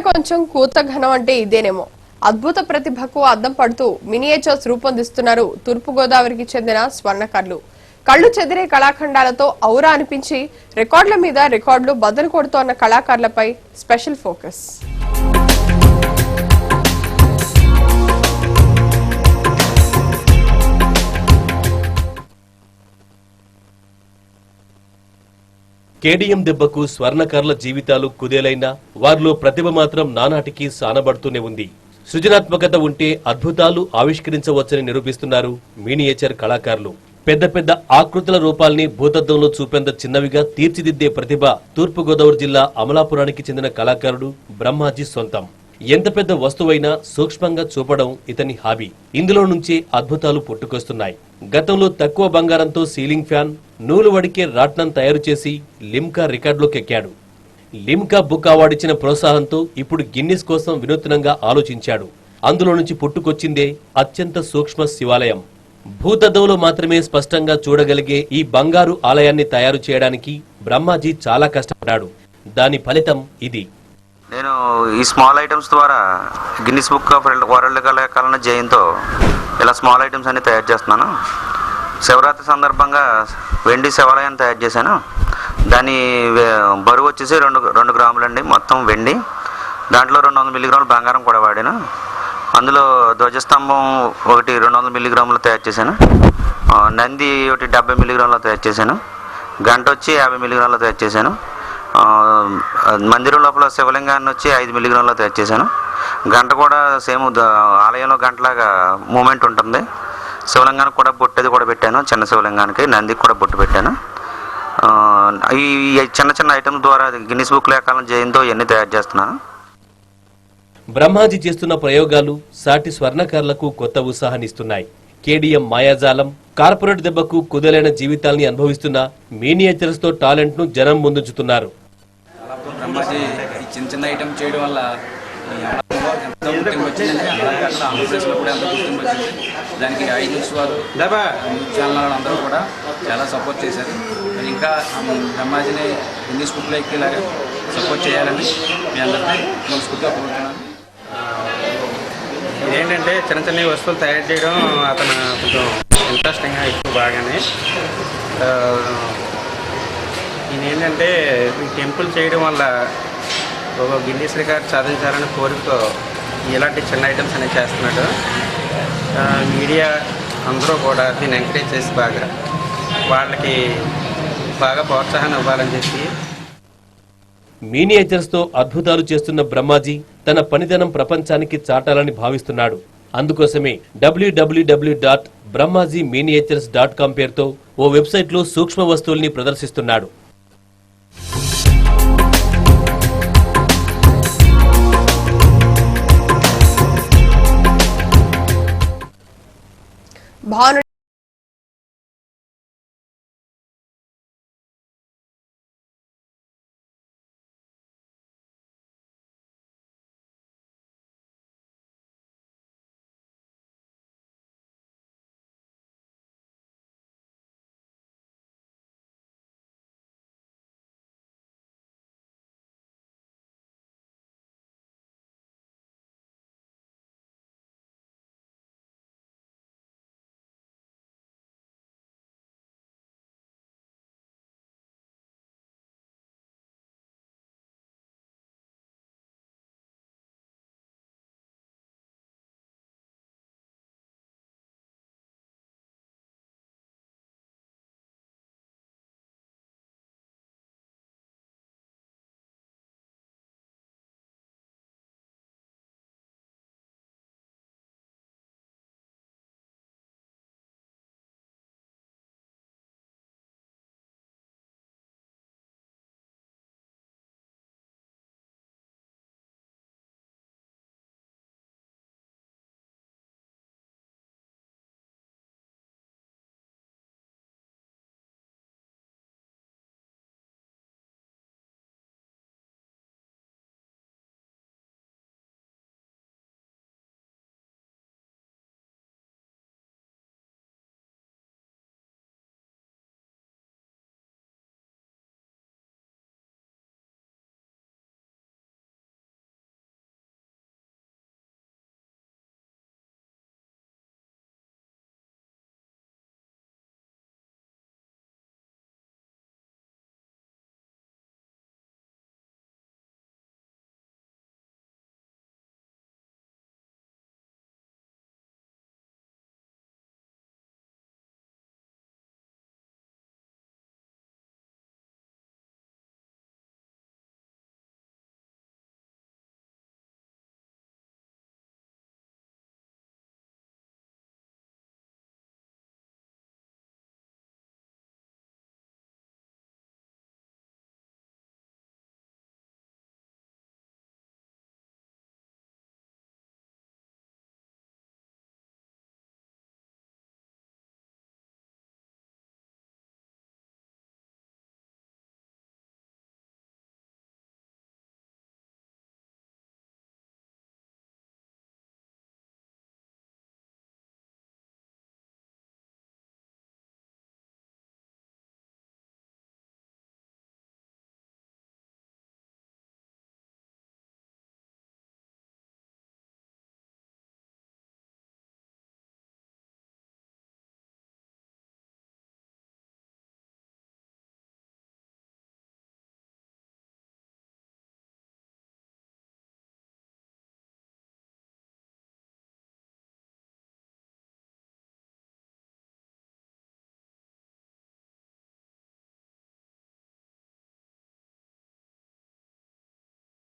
కొంచెం కూత ఘనం అంటే ఇదేనేమో. అద్భుత ప్రతిభకు అద్దం పడుతూ మినియేచర్స్ రూపొందిస్తున్నారు తూర్పుగోదావరికి చెందిన స్వర్ణకర్లు. కళ్లు చెదిరే కళాఖండాలతో ఔరా అనిపించి రికార్డుల మీద రికార్డులు బదులు కొడుతోన్న కళాకారులపై స్పెషల్ ఫోకస్. కేడీఎం దెబ్బకు స్వర్ణకర్ల జీవితాలు కుదేలైనా వారిలో ప్రతిభ మాత్రం నానాటికి సానబడుతూనే ఉంది. సృజనాత్మకత ఉంటే అద్భుతాలు ఆవిష్కరించవచ్చని నిరూపిస్తున్నారు మినియేచర్ కళాకారులు. పెద్ద పెద్ద ఆకృతుల రూపాల్ని భూతద్దంలో చూపేంత చిన్నవిగా తీర్చిదిద్దే ప్రతిభ తూర్పుగోదావరి జిల్లా అమలాపురానికి చెందిన కళాకారుడు బ్రహ్మాజీ సొంతం. ఎంత పెద్ద వస్తువైనా సూక్ష్మంగా చూపడం ఇతని హాబీ. ఇందులో నుంచే అద్భుతాలు పుట్టుకొస్తున్నాయి. గతంలో తక్కువ బంగారంతో సీలింగ్ ఫ్యాన్, నూలు వడికే రాట్నం తయారు చేసి లిమ్కా రికార్డులోకి ఎక్కాడు. లిమ్కా బుక్ అవార్డిచ్చిన ప్రోత్సాహంతో ఇప్పుడు గిన్నిస్ కోసం వినూత్నంగా ఆలోచించాడు. అందులో నుంచి పుట్టుకొచ్చిందే అత్యంత సూక్ష్మ శివాలయం. భూతద్దంలో మాత్రమే స్పష్టంగా చూడగలిగే ఈ బంగారు ఆలయాన్ని తయారు చేయడానికి బ్రహ్మాజీ చాలా కష్టపడ్డాడు. దాని ఫలితం ఇది. నేను ఈ స్మాల్ ఐటమ్స్ ద్వారా గిన్నిస్ బుక్ ఆఫ్ వరల్డ్ కళాకారుల జయంతో ఇలా స్మాల్ ఐటమ్స్ అన్ని తయారు చేస్తున్నాను. శివరాత్రి సందర్భంగా వెండి శివాలయాన్ని తయారు చేశాను. దాని బరువు వచ్చేసి 2 గ్రాములండి. మొత్తం వెండి, దాంట్లో 200 మిల్లీగ్రాములు బంగారం కూడా వాడాను. అందులో ధ్వజస్తంభం ఒకటి 200 మిల్లీగ్రాములు తయారు చేశాను. నంది ఒకటి 70 మిల్లీగ్రాములు తయారు చేశాను. గంట వచ్చి 50 మిల్లీగ్రాములు తయారు చేశాను. మందిరం లోపల శివలింగాన్ని వచ్చి 5 మిల్లీగ్రాములు తయారు చేశాను. గంట కూడా సేమ్ ఆలయంలో గంటలాగా మూమెంట్ ఉంటుంది. శివలింగానికి కూడా బొట్టది కూడా పెట్టాను. చిన్న శివలింగానికి, నందికి కూడా బొట్టు పెట్టాను. ఈ చిన్న చిన్న ఐటమ్స్ ద్వారా గిన్నిస్ బుక్ లేఖలను జయంతో ఇవన్నీ తయారు చేస్తున్నాను. బ్రహ్మాజీ చేస్తున్న ప్రయోగాలు సాటి స్వర్ణకారులకు కొత్త ఉత్సాహాన్నిస్తున్నాయి. కేడీఎం మాయాజాలం, కార్పొరేట్ దెబ్బకు కుదలైన జీవితాల్ని అనుభవిస్తున్న మినియేచర్స్ తో టాలెంట్ ను జనం ముందుంచుతున్నారు. బ్రహ్మాజీ చిన్న చిన్న ఐటమ్ చేయడం వల్ల ఎంతో గుర్తింపు వచ్చిందండి. ఆంధ్రప్రదేశ్లో కూడా ఎంతో గుర్తింపు వచ్చింది. దానికి ఐన్యూస్ వారు, ఛానల్ అందరూ కూడా చాలా సపోర్ట్ చేశారు. ఇంకా బ్రహ్మాజీని గిన్నిస్ బుక్లో ఎక్కేలాగా సపోర్ట్ చేయాలని మీ అందరినీ మనస్ఫూర్తిగా కోరుతున్నాను. ఇదేంటంటే చిన్న చిన్న వస్తువులు తయారు చేయడం అతను కొంచెం ఇంట్రెస్టింగ్గా ఎక్కువ బాగానే. ఈయనేంటంటే ఈ టెంపుల్ చేయడం వల్ల ఒక గిన్నిస్ రికార్డ్ సాధించాలని కోరికతో ఇలాంటి చిన్న ఐటమ్స్ అనేవి చేస్తున్నాడు. మీడియా అందరూ కూడా దీన్ని ఎంకరేజ్ చేసి వాళ్ళకి బాగా ప్రోత్సాహాన్ని ఇవ్వాలని చెప్పి మినియేచర్స్ తో అద్భుతాలు చేస్తున్న బ్రహ్మాజీ తన పనితనం ప్రపంచానికి చాటాలని భావిస్తున్నాడు. అందుకోసమే www.brahmajiminiatures.com పేరుతో ఓ వెబ్సైట్ లో సూక్ష్మ వస్తువుల్ని ప్రదర్శిస్తున్నాడు.